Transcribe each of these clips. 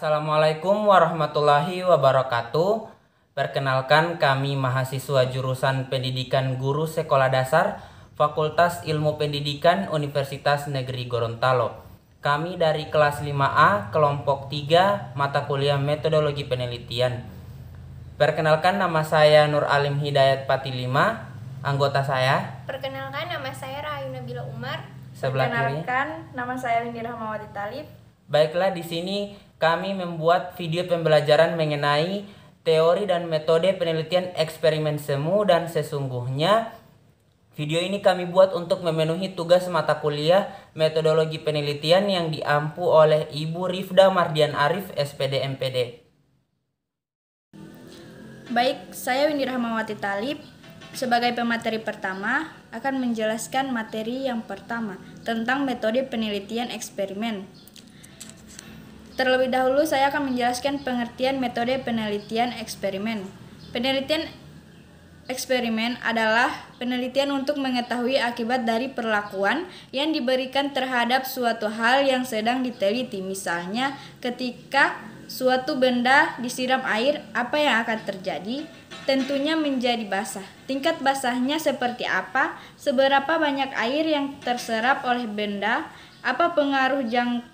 Assalamualaikum warahmatullahi wabarakatuh. Perkenalkan, kami mahasiswa jurusan Pendidikan Guru Sekolah Dasar Fakultas Ilmu Pendidikan Universitas Negeri Gorontalo. Kami dari kelas 5A kelompok 3 mata kuliah Metodologi Penelitian. Perkenalkan, nama saya Nur Alim Hidayat Patilima, anggota saya. Perkenalkan, nama saya Rahayu Nabila Umar. Perkenalkan, nama saya Windy Rahmawati Talib. Baiklah, di sini kami membuat video pembelajaran mengenai teori dan metode penelitian eksperimen semu dan sesungguhnya. Video ini kami buat untuk memenuhi tugas mata kuliah metodologi penelitian yang diampu oleh Ibu Rifda Mardian Arif, SPD MPD. Baik, saya Windy Rahmawati Talib. Sebagai pemateri pertama, akan menjelaskan materi yang pertama tentang metode penelitian eksperimen. Terlebih dahulu saya akan menjelaskan pengertian metode penelitian eksperimen. Penelitian eksperimen adalah penelitian untuk mengetahui akibat dari perlakuan yang diberikan terhadap suatu hal yang sedang diteliti. Misalnya, ketika suatu benda disiram air, apa yang akan terjadi? Tentunya menjadi basah. Tingkat basahnya seperti apa? Seberapa banyak air yang terserap oleh benda? Apa pengaruh jangka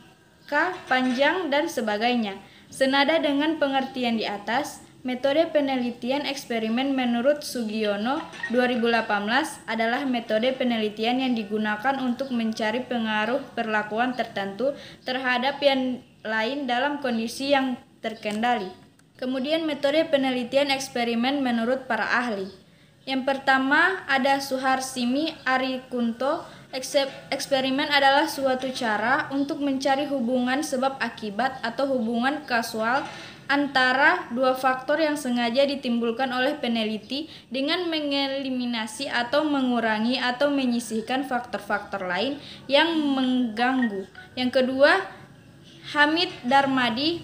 panjang dan sebagainya. Senada dengan pengertian di atas, metode penelitian eksperimen menurut Sugiono 2018 adalah metode penelitian yang digunakan untuk mencari pengaruh perlakuan tertentu terhadap yang lain dalam kondisi yang terkendali. Kemudian metode penelitian eksperimen menurut para ahli. Yang pertama ada Suharsimi Arikunto. Eksperimen adalah suatu cara untuk mencari hubungan sebab akibat atau hubungan kausal antara dua faktor yang sengaja ditimbulkan oleh peneliti dengan mengeliminasi atau mengurangi atau menyisihkan faktor-faktor lain yang mengganggu. Yang kedua, Hamid Darmadi.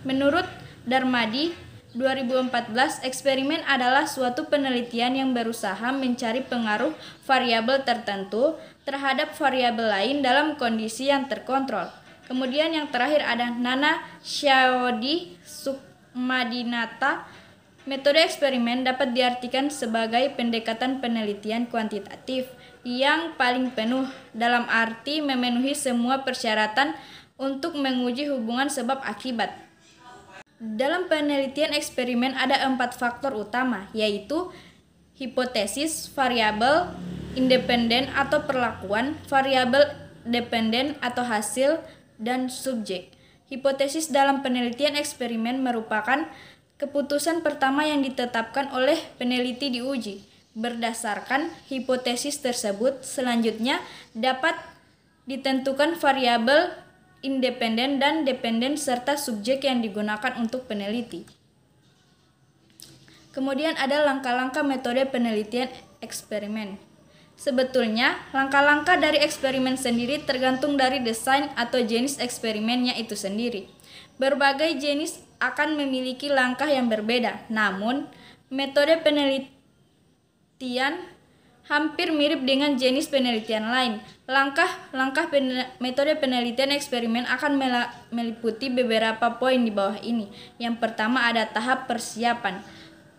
Menurut Darmadi 2014, eksperimen adalah suatu penelitian yang berusaha mencari pengaruh variabel tertentu terhadap variabel lain dalam kondisi yang terkontrol. Kemudian yang terakhir ada Nana Syaodi Sukmadinata. Metode eksperimen dapat diartikan sebagai pendekatan penelitian kuantitatif yang paling penuh dalam arti memenuhi semua persyaratan untuk menguji hubungan sebab akibat. Dalam penelitian eksperimen ada 4 faktor utama, yaitu hipotesis, variabel independen atau perlakuan, variabel dependen atau hasil, dan subjek. Hipotesis dalam penelitian eksperimen merupakan keputusan pertama yang ditetapkan oleh peneliti diuji. Berdasarkan hipotesis tersebut, selanjutnya dapat ditentukan variabel independen dan dependen serta subjek yang digunakan untuk peneliti. Kemudian ada langkah-langkah metode penelitian eksperimen. Sebetulnya, langkah-langkah dari eksperimen sendiri tergantung dari desain atau jenis eksperimennya itu sendiri. Berbagai jenis akan memiliki langkah yang berbeda, namun metode penelitian hampir mirip dengan jenis penelitian lain. Metode penelitian eksperimen akan meliputi beberapa poin di bawah ini. Yang pertama ada tahap persiapan.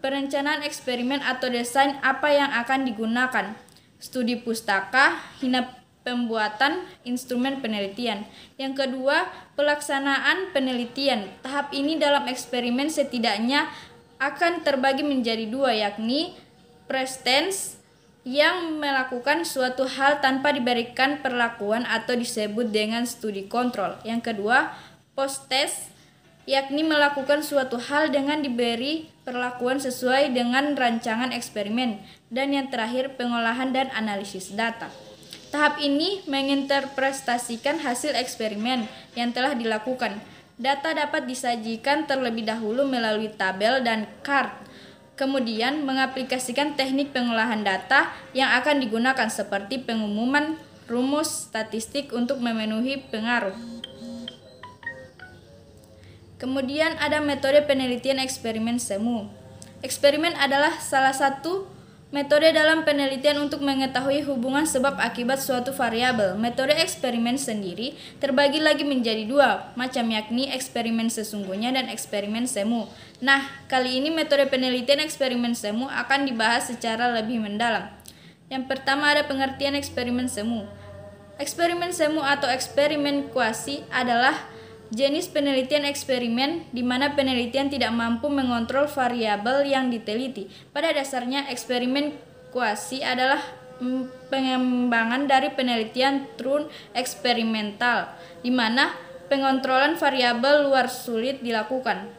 Perencanaan eksperimen atau desain apa yang akan digunakan. Studi pustaka hingga pembuatan instrumen penelitian. Yang kedua, pelaksanaan penelitian. Tahap ini dalam eksperimen setidaknya akan terbagi menjadi 2, yakni pre-stage yang melakukan suatu hal tanpa diberikan perlakuan atau disebut dengan studi kontrol. Yang kedua, post-test, yakni melakukan suatu hal dengan diberi perlakuan sesuai dengan rancangan eksperimen. Dan yang terakhir, pengolahan dan analisis data. Tahap ini menginterpretasikan hasil eksperimen yang telah dilakukan. Data dapat disajikan terlebih dahulu melalui tabel dan chart. Kemudian mengaplikasikan teknik pengolahan data yang akan digunakan seperti pengumuman rumus statistik untuk memenuhi pengaruh. Kemudian ada metode penelitian eksperimen semu. Eksperimen adalah salah satu Metode dalam penelitian untuk mengetahui hubungan sebab akibat suatu variabel. Metode eksperimen sendiri terbagi lagi menjadi dua macam, yakni eksperimen sesungguhnya dan eksperimen semu. Nah, kali ini metode penelitian eksperimen semu akan dibahas secara lebih mendalam. Yang pertama ada pengertian eksperimen semu. Eksperimen semu atau eksperimen kuasi adalah jenis penelitian eksperimen di mana penelitian tidak mampu mengontrol variabel yang diteliti. Pada dasarnya, eksperimen kuasi adalah pengembangan dari penelitian true eksperimental, di mana pengontrolan variabel luar sulit dilakukan.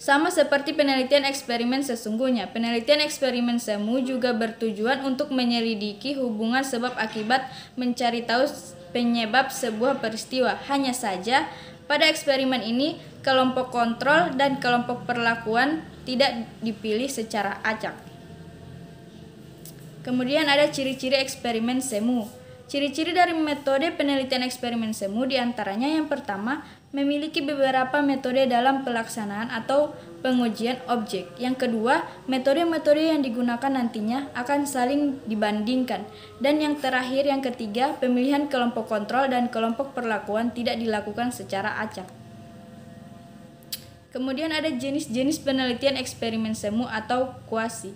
Sama seperti penelitian eksperimen sesungguhnya, penelitian eksperimen semu juga bertujuan untuk menyelidiki hubungan sebab akibat, mencari tahu penyebab sebuah peristiwa. Hanya saja, pada eksperimen ini, kelompok kontrol dan kelompok perlakuan tidak dipilih secara acak. Kemudian ada ciri-ciri eksperimen semu. Ciri-ciri dari metode penelitian eksperimen semu diantaranya yang pertama, memiliki beberapa metode dalam pelaksanaan atau pengujian objek. Yang kedua, metode-metode yang digunakan nantinya akan saling dibandingkan. Dan yang terakhir, yang ketiga, pemilihan kelompok kontrol dan kelompok perlakuan tidak dilakukan secara acak. Kemudian ada jenis-jenis penelitian eksperimen semu atau kuasi.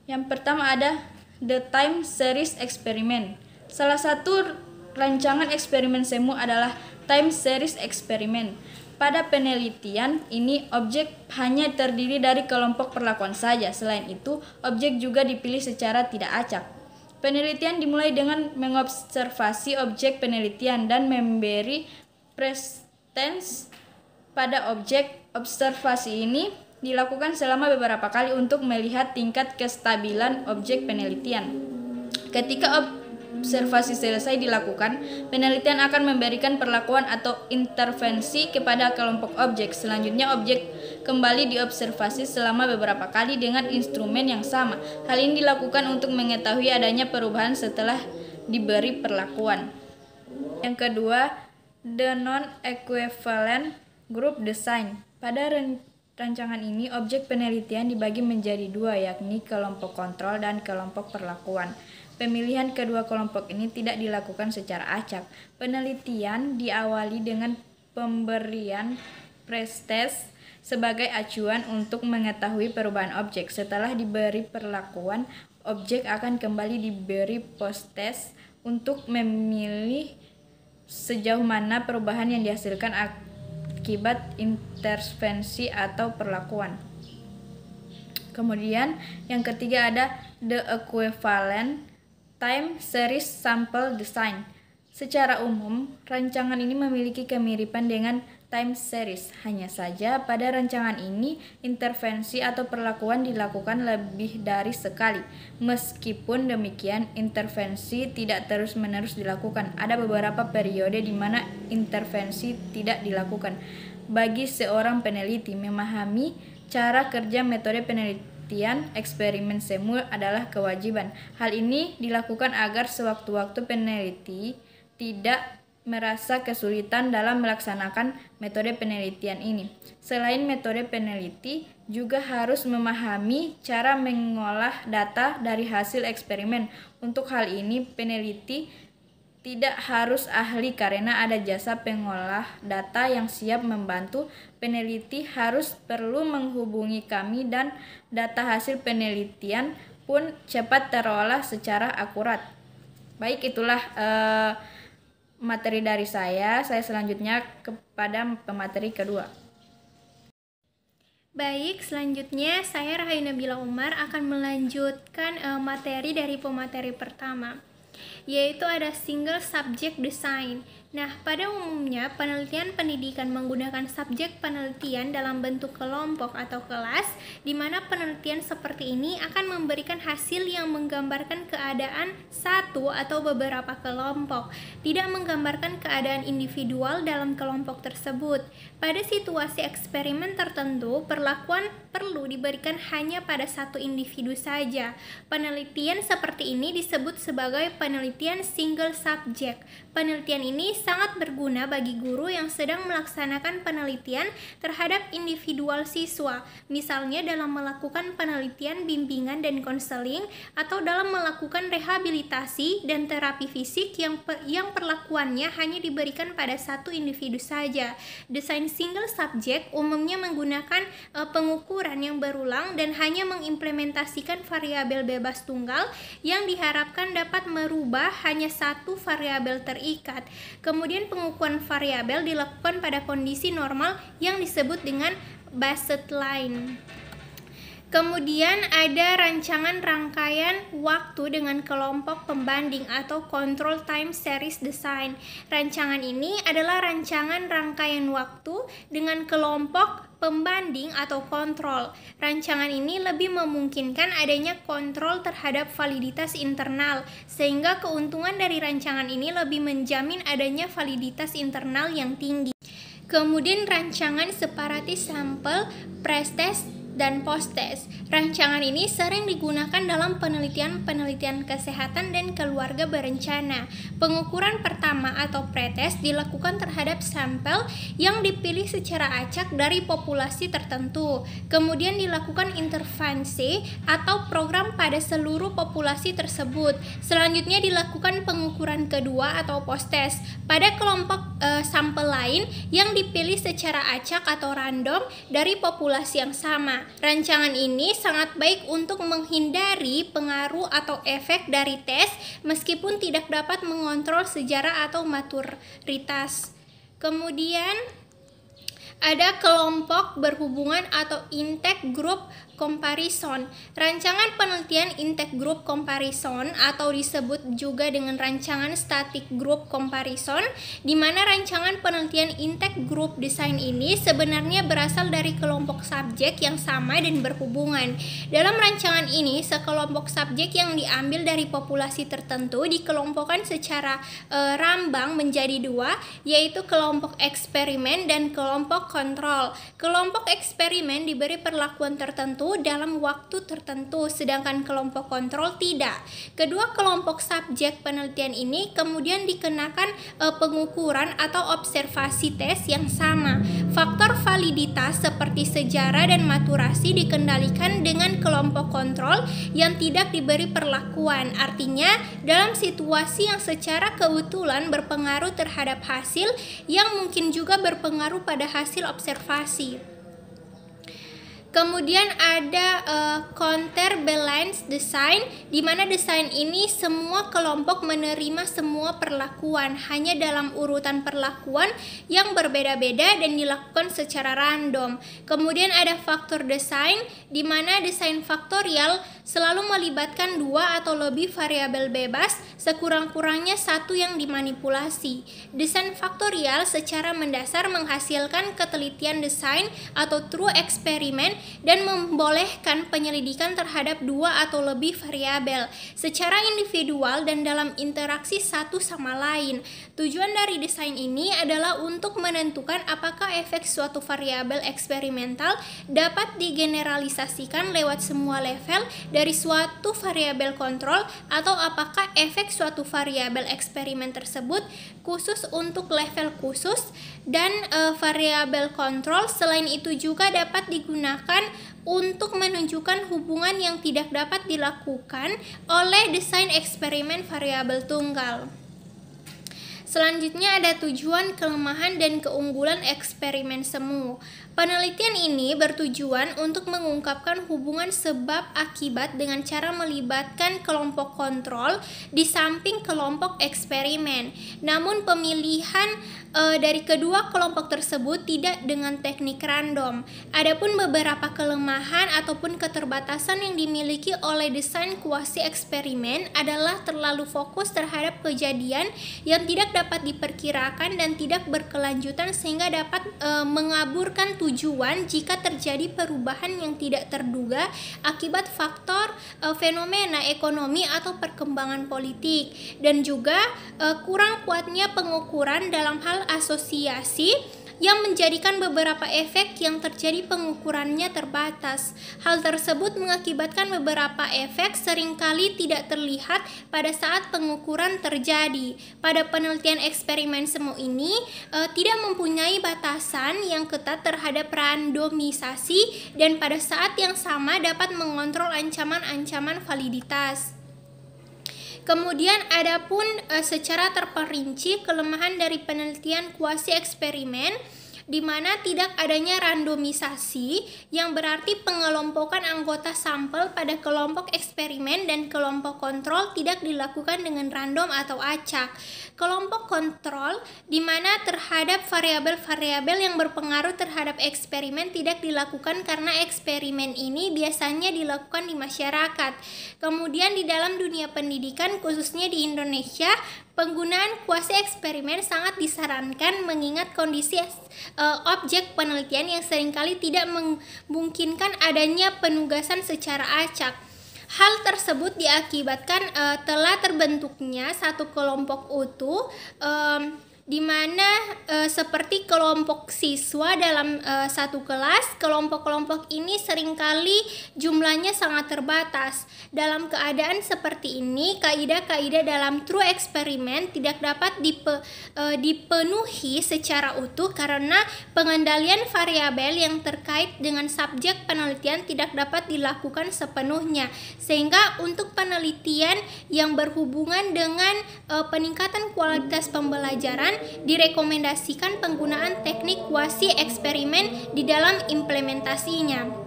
Yang pertama ada the time series experiment. Salah satu rancangan eksperimen semu adalah time series experiment. Pada penelitian ini, objek hanya terdiri dari kelompok perlakuan saja. Selain itu, objek juga dipilih secara tidak acak. Penelitian dimulai dengan mengobservasi objek penelitian dan memberi presence pada objek. Observasi ini dilakukan selama beberapa kali untuk melihat tingkat kestabilan objek penelitian. Ketika observasi selesai dilakukan, penelitian akan memberikan perlakuan atau intervensi kepada kelompok objek. Selanjutnya, objek kembali diobservasi selama beberapa kali dengan instrumen yang sama. Hal ini dilakukan untuk mengetahui adanya perubahan setelah diberi perlakuan. Yang kedua, the non-equivalent group design. Pada rancangan ini, objek penelitian dibagi menjadi dua, yakni kelompok kontrol dan kelompok perlakuan. Pemilihan kedua kelompok ini tidak dilakukan secara acak. Penelitian diawali dengan pemberian pretest sebagai acuan untuk mengetahui perubahan objek. Setelah diberi perlakuan, objek akan kembali diberi post-test untuk memilih sejauh mana perubahan yang dihasilkan akibat intervensi atau perlakuan. Kemudian yang ketiga ada the equivalent time series sample design. Secara umum, rancangan ini memiliki kemiripan dengan time series. Hanya saja pada rancangan ini intervensi atau perlakuan dilakukan lebih dari sekali. Meskipun demikian, intervensi tidak terus-menerus dilakukan. Ada beberapa periode di mana intervensi tidak dilakukan. Bagi seorang peneliti, memahami cara kerja metode penelitian eksperimen semu adalah kewajiban. Hal ini dilakukan agar sewaktu-waktu peneliti tidak merasa kesulitan dalam melaksanakan metode penelitian ini. Selain metode peneliti, juga harus memahami cara mengolah data dari hasil eksperimen. Untuk hal ini, peneliti tidak harus ahli karena ada jasa pengolah data yang siap membantu. Peneliti harus perlu menghubungi kami dan data hasil penelitian pun cepat terolah secara akurat. Baik, itulah materi dari saya. Saya selanjutnya kepada pemateri kedua. Baik, selanjutnya saya Rahayu Nabila Umar akan melanjutkan materi dari pemateri pertama, yaitu ada single subject design. Nah, pada umumnya penelitian pendidikan menggunakan subjek penelitian dalam bentuk kelompok atau kelas, di mana penelitian seperti ini akan memberikan hasil yang menggambarkan keadaan satu atau beberapa kelompok, tidak menggambarkan keadaan individual dalam kelompok tersebut. Pada situasi eksperimen tertentu, perlakuan perlu diberikan hanya pada satu individu saja. Penelitian seperti ini disebut sebagai penelitian single subject. Penelitian ini sangat berguna bagi guru yang sedang melaksanakan penelitian terhadap individual siswa, misalnya dalam melakukan penelitian, bimbingan, dan konseling, atau dalam melakukan rehabilitasi dan terapi fisik yang perlakuannya hanya diberikan pada satu individu saja. Desain single subject umumnya menggunakan pengukuran yang berulang dan hanya mengimplementasikan variabel bebas tunggal yang diharapkan dapat merubah hanya satu variabel terikat. Kemudian pengukuran variabel dilakukan pada kondisi normal yang disebut dengan baseline. Kemudian ada rancangan rangkaian waktu dengan kelompok pembanding atau control time series design. Rancangan ini adalah rancangan rangkaian waktu dengan kelompok pembanding atau kontrol. Rancangan ini lebih memungkinkan adanya kontrol terhadap validitas internal, sehingga keuntungan dari rancangan ini lebih menjamin adanya validitas internal yang tinggi. Kemudian rancangan separatis sampel, pretest, dan post-test. Rancangan ini sering digunakan dalam penelitian kesehatan dan keluarga berencana. Pengukuran pertama atau pretest dilakukan terhadap sampel yang dipilih secara acak dari populasi tertentu. Kemudian dilakukan intervensi atau program pada seluruh populasi tersebut. Selanjutnya dilakukan pengukuran kedua atau post-test pada kelompok sampel lain yang dipilih secara acak atau random dari populasi yang sama. Rancangan ini sangat baik untuk menghindari pengaruh atau efek dari tes meskipun tidak dapat mengontrol sejarah atau maturitas. Kemudian ada kelompok berhubungan atau intake group comparison. Rancangan penelitian intake group comparison atau disebut juga dengan rancangan static group comparison, di mana rancangan penelitian intake group design ini sebenarnya berasal dari kelompok subjek yang sama dan berhubungan. Dalam rancangan ini, sekelompok subjek yang diambil dari populasi tertentu dikelompokkan secara rambang menjadi dua, yaitu kelompok eksperimen dan kelompok kontrol. Kelompok eksperimen diberi perlakuan tertentu dalam waktu tertentu, sedangkan kelompok kontrol tidak. Kedua kelompok subjek penelitian ini kemudian dikenakan pengukuran atau observasi tes yang sama. Faktor validitas seperti sejarah dan maturasi dikendalikan dengan kelompok kontrol yang tidak diberi perlakuan. Artinya, dalam situasi yang secara kebetulan berpengaruh terhadap hasil yang mungkin juga berpengaruh pada hasil observasi. Kemudian ada counterbalance design, di mana desain ini semua kelompok menerima semua perlakuan hanya dalam urutan perlakuan yang berbeda-beda dan dilakukan secara random. Kemudian ada faktor desain, di mana desain faktorial selalu melibatkan dua atau lebih variabel bebas, sekurang-kurangnya satu yang dimanipulasi. Desain faktorial secara mendasar menghasilkan ketelitian desain atau true eksperimen dan membolehkan penyelidikan terhadap dua atau lebih variabel secara individual dan dalam interaksi satu sama lain. Tujuan dari desain ini adalah untuk menentukan apakah efek suatu variabel eksperimental dapat digeneralisasikan lewat semua level dari suatu variabel kontrol, atau apakah efek suatu variabel eksperimen tersebut khusus untuk level khusus dan variabel kontrol. Selain itu juga dapat digunakan untuk menunjukkan hubungan yang tidak dapat dilakukan oleh desain eksperimen variabel tunggal. Selanjutnya ada tujuan, kelemahan, dan keunggulan eksperimen semu. Penelitian ini bertujuan untuk mengungkapkan hubungan sebab akibat dengan cara melibatkan kelompok kontrol di samping kelompok eksperimen. Namun pemilihan dari kedua kelompok tersebut tidak dengan teknik random. Adapun beberapa kelemahan ataupun keterbatasan yang dimiliki oleh desain kuasi eksperimen adalah terlalu fokus terhadap kejadian yang tidak dapat diperkirakan dan tidak berkelanjutan, sehingga dapat mengaburkan tujuan jika terjadi perubahan yang tidak terduga akibat faktor fenomena ekonomi atau perkembangan politik, dan juga kurang kuatnya pengukuran dalam hal asosiasi yang menjadikan beberapa efek yang terjadi pengukurannya terbatas. Hal tersebut mengakibatkan beberapa efek seringkali tidak terlihat pada saat pengukuran terjadi. Pada penelitian eksperimen semu ini tidak mempunyai batasan yang ketat terhadap randomisasi dan pada saat yang sama dapat mengontrol ancaman-ancaman validitas. Kemudian adapun secara terperinci kelemahan dari penelitian kuasi eksperimen di mana tidak adanya randomisasi yang berarti pengelompokan anggota sampel pada kelompok eksperimen dan kelompok kontrol tidak dilakukan dengan random atau acak. Kelompok kontrol di mana terhadap variabel-variabel yang berpengaruh terhadap eksperimen tidak dilakukan karena eksperimen ini biasanya dilakukan di masyarakat. Kemudian di dalam dunia pendidikan khususnya di Indonesia, penggunaan kuasi eksperimen sangat disarankan mengingat kondisi objek penelitian yang seringkali tidak memungkinkan adanya penugasan secara acak. Hal tersebut diakibatkan telah terbentuknya satu kelompok utuh di mana seperti kelompok siswa dalam satu kelas, kelompok-kelompok ini seringkali jumlahnya sangat terbatas. Dalam keadaan seperti ini, kaidah-kaidah dalam true eksperimen tidak dapat dipenuhi secara utuh karena pengendalian variabel yang terkait dengan subjek penelitian tidak dapat dilakukan sepenuhnya. Sehingga untuk penelitian yang berhubungan dengan peningkatan kualitas pembelajaran direkomendasikan penggunaan teknik kuasi eksperimen di dalam implementasinya.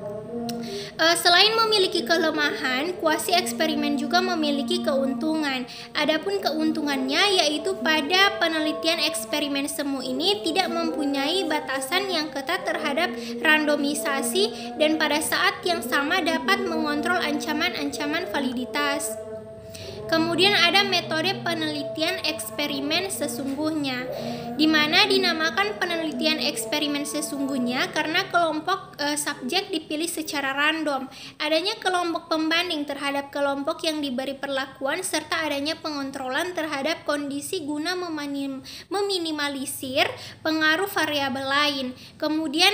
Selain memiliki kelemahan, kuasi eksperimen juga memiliki keuntungan. Adapun keuntungannya yaitu pada penelitian eksperimen semu ini tidak mempunyai batasan yang ketat terhadap randomisasi dan pada saat yang sama dapat mengontrol ancaman-ancaman validitas. Kemudian ada metode penelitian eksperimen sesungguhnya, di mana dinamakan penelitian eksperimen sesungguhnya karena kelompok subjek dipilih secara random, adanya kelompok pembanding terhadap kelompok yang diberi perlakuan, serta adanya pengontrolan terhadap kondisi guna meminimalisir pengaruh variabel lain. Kemudian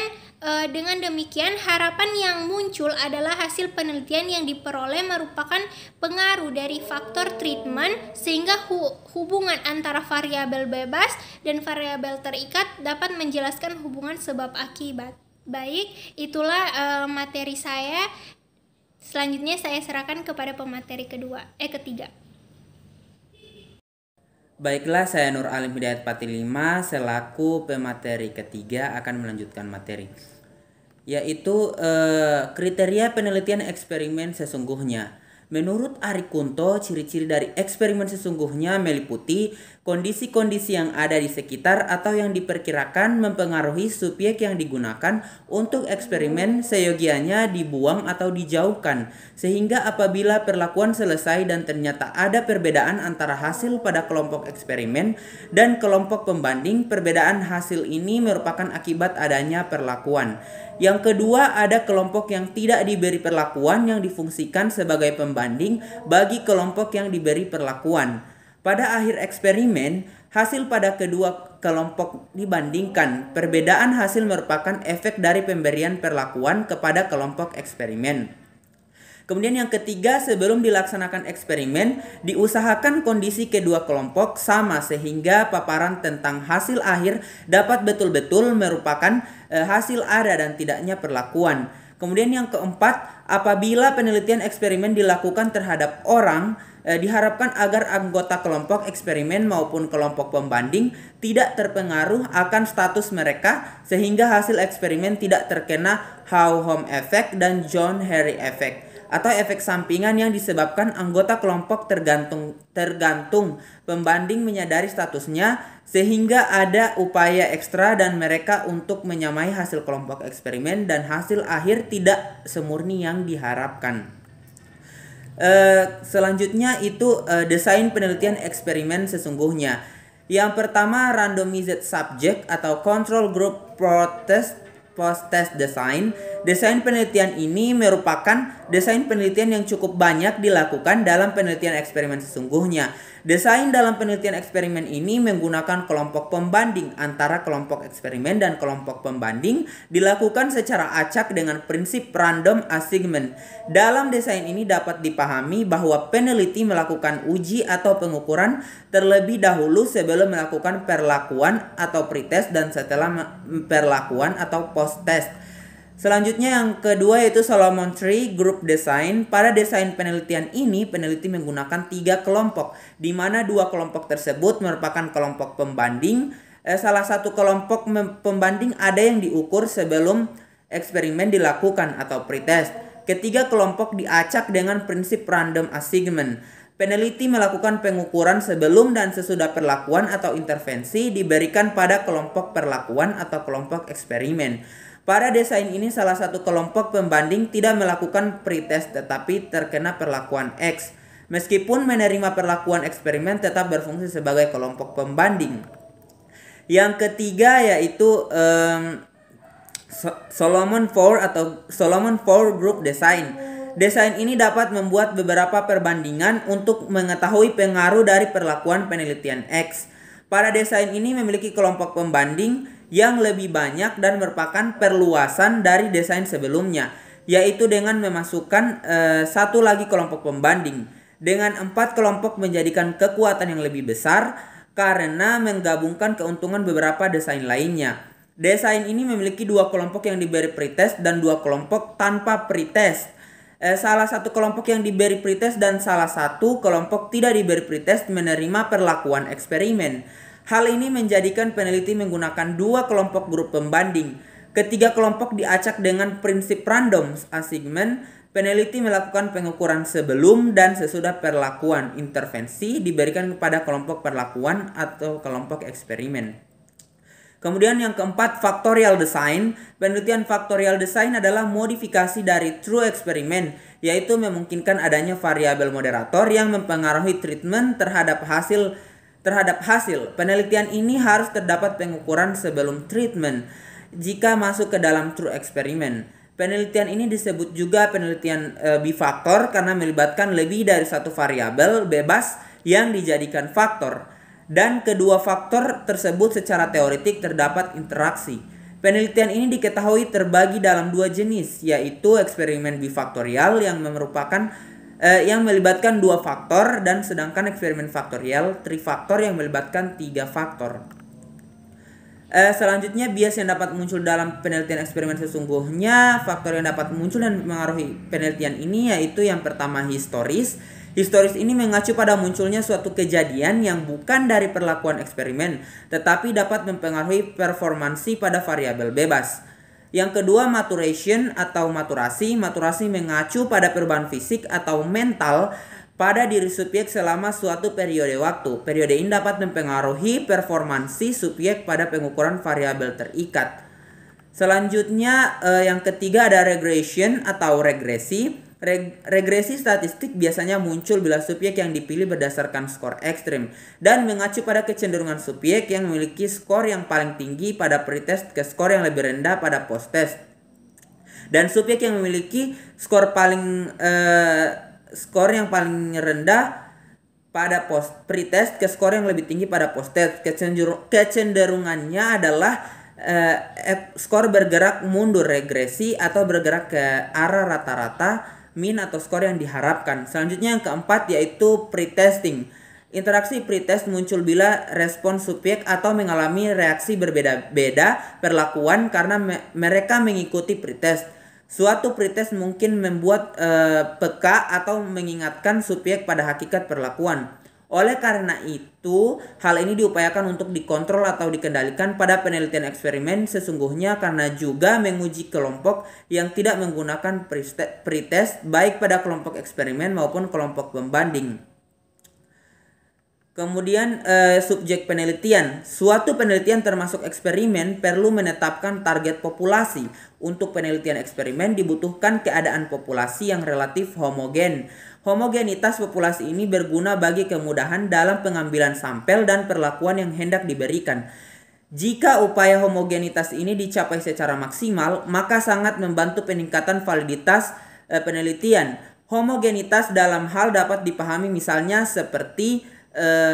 dengan demikian, harapan yang muncul adalah hasil penelitian yang diperoleh merupakan pengaruh dari faktor treatment sehingga hubungan antara variabel bebas dan variabel terikat dapat menjelaskan hubungan sebab akibat. Baik, itulah materi saya. Selanjutnya saya serahkan kepada pemateri ketiga. Baiklah, saya Nur Alim Hidayat Patilima selaku pemateri ketiga akan melanjutkan materi, yaitu kriteria penelitian eksperimen sesungguhnya. Menurut Ari Kunto, ciri-ciri dari eksperimen sesungguhnya meliputi kondisi-kondisi yang ada di sekitar atau yang diperkirakan mempengaruhi subjek yang digunakan untuk eksperimen seyogianya dibuang atau dijauhkan, sehingga apabila perlakuan selesai dan ternyata ada perbedaan antara hasil pada kelompok eksperimen dan kelompok pembanding, perbedaan hasil ini merupakan akibat adanya perlakuan. Yang kedua, ada kelompok yang tidak diberi perlakuan yang difungsikan sebagai pembanding bagi kelompok yang diberi perlakuan. Pada akhir eksperimen, hasil pada kedua kelompok dibandingkan. Perbedaan hasil merupakan efek dari pemberian perlakuan kepada kelompok eksperimen. Kemudian yang ketiga, sebelum dilaksanakan eksperimen, diusahakan kondisi kedua kelompok sama sehingga paparan tentang hasil akhir dapat betul-betul merupakan hasil ada dan tidaknya perlakuan. Kemudian yang keempat, apabila penelitian eksperimen dilakukan terhadap orang, diharapkan agar anggota kelompok eksperimen maupun kelompok pembanding tidak terpengaruh akan status mereka sehingga hasil eksperimen tidak terkena How-Home Effect dan John Harry Effect atau efek sampingan yang disebabkan anggota kelompok tergantung pembanding menyadari statusnya sehingga ada upaya ekstra dan mereka untuk menyamai hasil kelompok eksperimen dan hasil akhir tidak semurni yang diharapkan. Selanjutnya itu desain penelitian eksperimen sesungguhnya. Yang pertama, randomized subject atau control group post-test design. Desain penelitian ini merupakan desain penelitian yang cukup banyak dilakukan dalam penelitian eksperimen sesungguhnya. Desain dalam penelitian eksperimen ini menggunakan kelompok pembanding antara kelompok eksperimen dan kelompok pembanding dilakukan secara acak dengan prinsip random assignment. Dalam desain ini dapat dipahami bahwa peneliti melakukan uji atau pengukuran terlebih dahulu sebelum melakukan perlakuan atau pretest dan setelah perlakuan atau post-test. Selanjutnya yang kedua yaitu Solomon Tree Group Design. Pada desain penelitian ini, peneliti menggunakan 3 kelompok, di mana 2 kelompok tersebut merupakan kelompok pembanding. Salah satu kelompok pembanding ada yang diukur sebelum eksperimen dilakukan atau pretest. Ketiga kelompok diacak dengan prinsip random assignment. Peneliti melakukan pengukuran sebelum dan sesudah perlakuan atau intervensi diberikan pada kelompok perlakuan atau kelompok eksperimen. Pada desain ini salah satu kelompok pembanding tidak melakukan pretest tetapi terkena perlakuan X. Meskipun menerima perlakuan eksperimen tetap berfungsi sebagai kelompok pembanding. Yang ketiga yaitu Solomon 4 atau Solomon 4 Group Design. Desain ini dapat membuat beberapa perbandingan untuk mengetahui pengaruh dari perlakuan penelitian X. Pada desain ini memiliki kelompok pembanding yang lebih banyak dan merupakan perluasan dari desain sebelumnya, yaitu dengan memasukkan satu lagi kelompok pembanding. Dengan 4 kelompok menjadikan kekuatan yang lebih besar karena menggabungkan keuntungan beberapa desain lainnya. Desain ini memiliki 2 kelompok yang diberi pretest dan 2 kelompok tanpa pretest. Salah satu kelompok yang diberi pretest dan salah satu kelompok tidak diberi pretest menerima perlakuan eksperimen. Hal ini menjadikan peneliti menggunakan 2 kelompok grup pembanding. Ketiga kelompok diacak dengan prinsip random assignment. Peneliti melakukan pengukuran sebelum dan sesudah perlakuan. Intervensi diberikan kepada kelompok perlakuan atau kelompok eksperimen. Kemudian yang keempat, factorial design. Penelitian factorial design adalah modifikasi dari true experiment, yaitu memungkinkan adanya variabel moderator yang mempengaruhi treatment terhadap hasil. Penelitian ini harus terdapat pengukuran sebelum treatment jika masuk ke dalam true experiment. Penelitian ini disebut juga penelitian bifaktor karena melibatkan lebih dari satu variabel bebas yang dijadikan faktor. Dan kedua faktor tersebut secara teoretik terdapat interaksi. Penelitian ini diketahui terbagi dalam 2 jenis, yaitu eksperimen bifaktorial yang melibatkan 2 faktor dan sedangkan eksperimen faktorial trifaktor yang melibatkan 3 faktor. Selanjutnya bias yang dapat muncul dalam penelitian eksperimen sesungguhnya. Faktor yang dapat muncul dan mengaruhi penelitian ini yaitu yang pertama historis. Historis ini mengacu pada munculnya suatu kejadian yang bukan dari perlakuan eksperimen, tetapi dapat mempengaruhi performansi pada variabel bebas. Yang kedua, maturation atau maturasi. Maturasi mengacu pada perubahan fisik atau mental pada diri subjek selama suatu periode waktu. Periode ini dapat mempengaruhi performansi subjek pada pengukuran variabel terikat. Selanjutnya, yang ketiga ada regression atau regresi. Regresi statistik biasanya muncul bila subjek yang dipilih berdasarkan skor ekstrim dan mengacu pada kecenderungan subjek yang memiliki skor yang paling tinggi pada pretest ke skor yang lebih rendah pada posttest. Dan subjek yang memiliki skor yang paling rendah pada pretest ke skor yang lebih tinggi pada posttest. Kecenderungannya adalah skor bergerak mundur regresi atau bergerak ke arah rata-rata min atau skor yang diharapkan. Selanjutnya yang keempat yaitu pretesting. Interaksi pretest muncul bila respon subjek atau mengalami reaksi berbeda-beda perlakuan karena mereka mengikuti pretest. Suatu pretest mungkin membuat peka atau mengingatkan subjek pada hakikat perlakuan. Oleh karena itu, hal ini diupayakan untuk dikontrol atau dikendalikan pada penelitian eksperimen sesungguhnya karena juga menguji kelompok yang tidak menggunakan pretest baik pada kelompok eksperimen maupun kelompok pembanding. Kemudian subjek penelitian. Suatu penelitian termasuk eksperimen perlu menetapkan target populasi. Untuk penelitian eksperimen dibutuhkan keadaan populasi yang relatif homogen. Homogenitas populasi ini berguna bagi kemudahan dalam pengambilan sampel dan perlakuan yang hendak diberikan. Jika upaya homogenitas ini dicapai secara maksimal, maka sangat membantu peningkatan validitas penelitian. Homogenitas dalam hal dapat dipahami misalnya seperti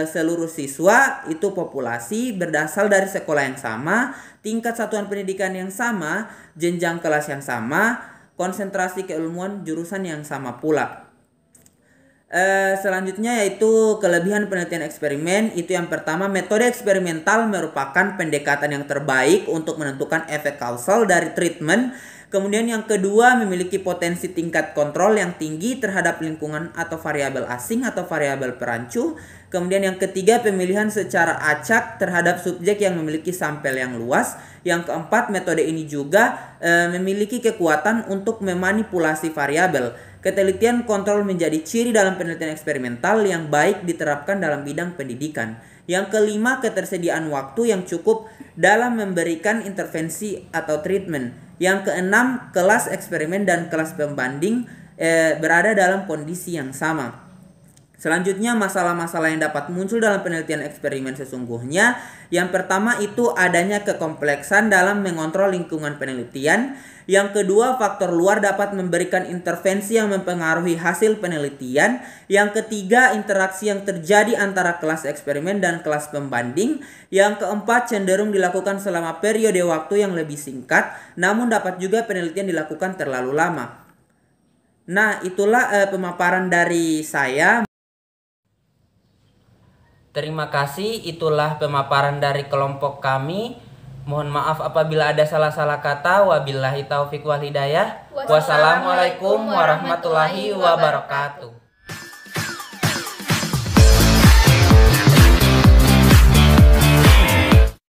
seluruh siswa itu populasi berasal dari sekolah yang sama, tingkat satuan pendidikan yang sama, jenjang kelas yang sama, konsentrasi keilmuan jurusan yang sama pula. Selanjutnya yaitu kelebihan penelitian eksperimen. Itu yang pertama, metode eksperimental merupakan pendekatan yang terbaik untuk menentukan efek kausal dari treatment. Kemudian yang kedua, memiliki potensi tingkat kontrol yang tinggi terhadap lingkungan atau variabel asing atau variabel perancu. Kemudian yang ketiga, pemilihan secara acak terhadap subjek yang memiliki sampel yang luas. Yang keempat, metode ini juga memiliki kekuatan untuk memanipulasi variabel. Ketelitian kontrol menjadi ciri dalam penelitian eksperimental yang baik diterapkan dalam bidang pendidikan. Yang kelima, ketersediaan waktu yang cukup dalam memberikan intervensi atau treatment. Yang keenam, kelas eksperimen dan kelas pembanding berada dalam kondisi yang sama. Selanjutnya, masalah-masalah yang dapat muncul dalam penelitian eksperimen sesungguhnya. Yang pertama itu adanya kekompleksan dalam mengontrol lingkungan penelitian. Yang kedua, faktor luar dapat memberikan intervensi yang mempengaruhi hasil penelitian. Yang ketiga, interaksi yang terjadi antara kelas eksperimen dan kelas pembanding. Yang keempat, cenderung dilakukan selama periode waktu yang lebih singkat, namun dapat juga penelitian dilakukan terlalu lama. Nah, itulah pemaparan dari saya. Terima kasih, itulah pemaparan dari kelompok kami. Mohon maaf apabila ada salah-salah kata. Wabillahi taufiq wal hidayah. Wassalamualaikum warahmatullahi wabarakatuh.